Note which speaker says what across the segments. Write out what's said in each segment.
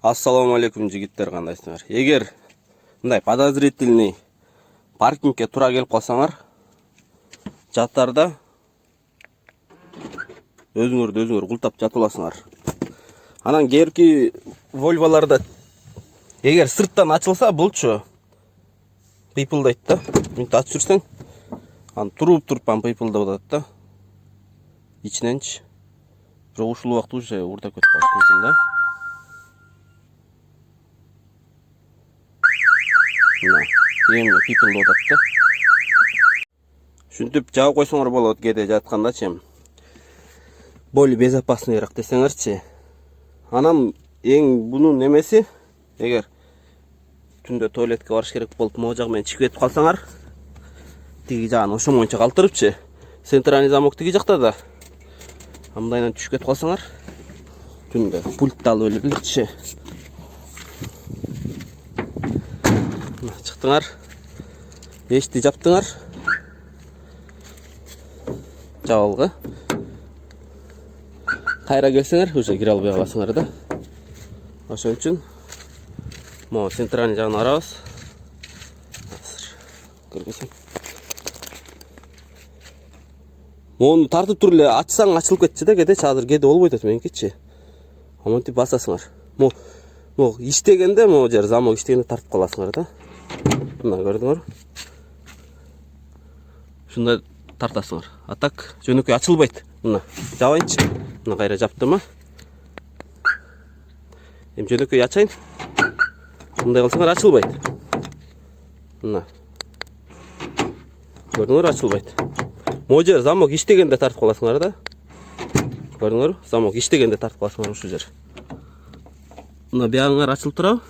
Speaker 1: Ассаламу алейкум жигиттер, кандайсыңар? Эгер мындай подозрительный паркингке тура келип калсаңар, жаттарда өзүңөр култап жатып аласыңар. Анан кээинки Volvo'ларда эгер сырттан ачылса, булчу пыйпылдайт да. Мынтип ачып жүрсөң, анан туруп анан пыйпылдап атат да. Ичиненчи. Бирок ушул убакта уже уурдап кетип калышы мүмкүн да. Мына, пыйпылдап атат да. Шүнтүп жаап койсоңор болот, кээде жаткандачы. Более безопасныйраак десеңерчи. Анан эң бунун немеси, эгер түндө туалетке барыш керек болуп, могу жагы менен чыгып кетип калсаңар, тиги жагын ошо боюнча калтырыпчы. Центральный замок тиги жакта да. Мындайдан түшүп кетип калсаңар, түндө пультты алып элечи. Чыктыңар, эшикти жаптыңар. Жабылгы. Кайра келсеңер, уже кире албай каласыңар да. Ошон үчүн могу центральный жагын арабыз. Киргизем. Мону тартып туруп эле ачсаң ачылып кетчү да, кедечи азыр кеде болбойт атат меникичи. Амантип басасыңар. Могу иштегенде, могу жер замок иштегенде тартып каласыңар да. Мына көрдүңөр. Шундай тартасыңар. А так жөнөкөй ачылбайт. Мына жабайынчы. Мына кайра жаптым а. Эми жөнөкөй ачайын. Мындай кылсаңар ачылбайт. Мына. Көрдүңөр, ачылбайт. Могу жер замок иштегенде тартып каласыңар да. Көрдүңөр, замок иштегенде тартып каласыңар ушул жер. Мына биягыңар ачылып турабы?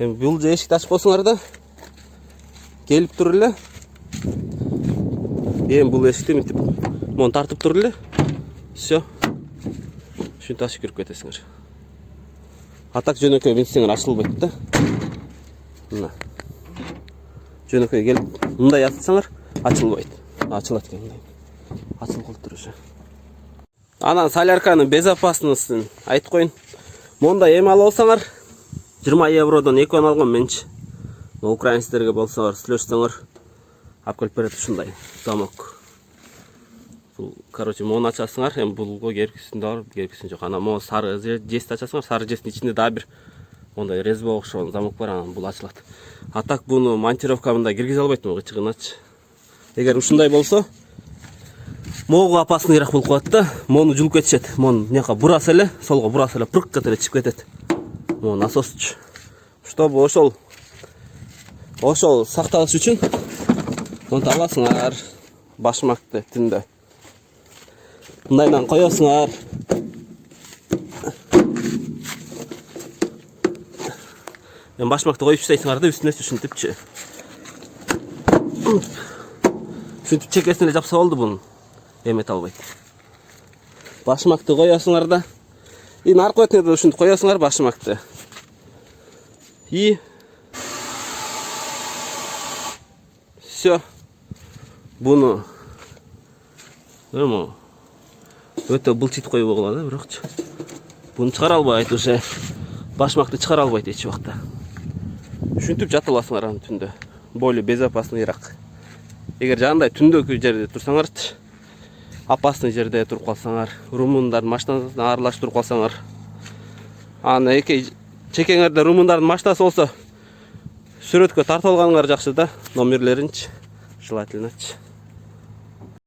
Speaker 1: Эми бул же эшикти ачып койсоңор да, келип туруп эле. Эми бул эшикти мынтип мону тартып туруп эле. Всё. Ушинтип ачып кирип кетесиңер. А так жөнөкөй минсеңер ачылбайт да. Мына. Жөнөкөй келип мындай ачсаңар ачылбайт. Ачылат экен мындай. Ачылып калыптыр уже. Анан солярканын безопасностун айтып коюн. Мондай эми алып алсаңар 20 евродон экөөнү алгам менчи. Украинецтерге болсоңор, сүйлөшсөңөр алып келип берет ушундай замок. Бул, короче, мону ачасыңар, эми булго керкисинде бар, керкисин жок. Анан могу сары жести ачасыңар, сары жестин ичинде да бир мондай резьба окшогон замок бар, анан бул ачылат. А так буну монтировка мындай киргизе албайтмын, ычыгыначы. Эгер ушундай болсо, могу опасныйраак болуп калат да. Мону жулуп кетишет. Мону мыяка бураса эле, солго бураса эле прык этип эле чыгып кетет. Могу насосчу. Чтобы ошол сакталыш үчүн монтип аласыңар башмакты түндө. Мындайдан коесуңар. Эми башмакты коюп иштейсиңар да, үстүнө ушинтипчи. Ушинтип чекесине эле жапса болду бунун. Эмете албайт. Башмакты коесуңар да. И наркы бетине да ушинтип коесуңар башмакты. И всё. Буну өтө былчыйтып коюуга болот да, бирокчу. Буну чыгара албайт уже. Башмакты чыгара албайт эч убакта. Ушинтип жатып аласыңар аны түндө. Более безопасныйраак. Эгер жандай түндөгү жерде турсаңарчы, опасный жерде туруп калсаңар, румундардын машинасына аралашып туруп калсаңар, аны чекеңерде румундардын машинасы болсо, сүрөткө тартып алганыңар жакшы да, номерлеринчи, желательночи.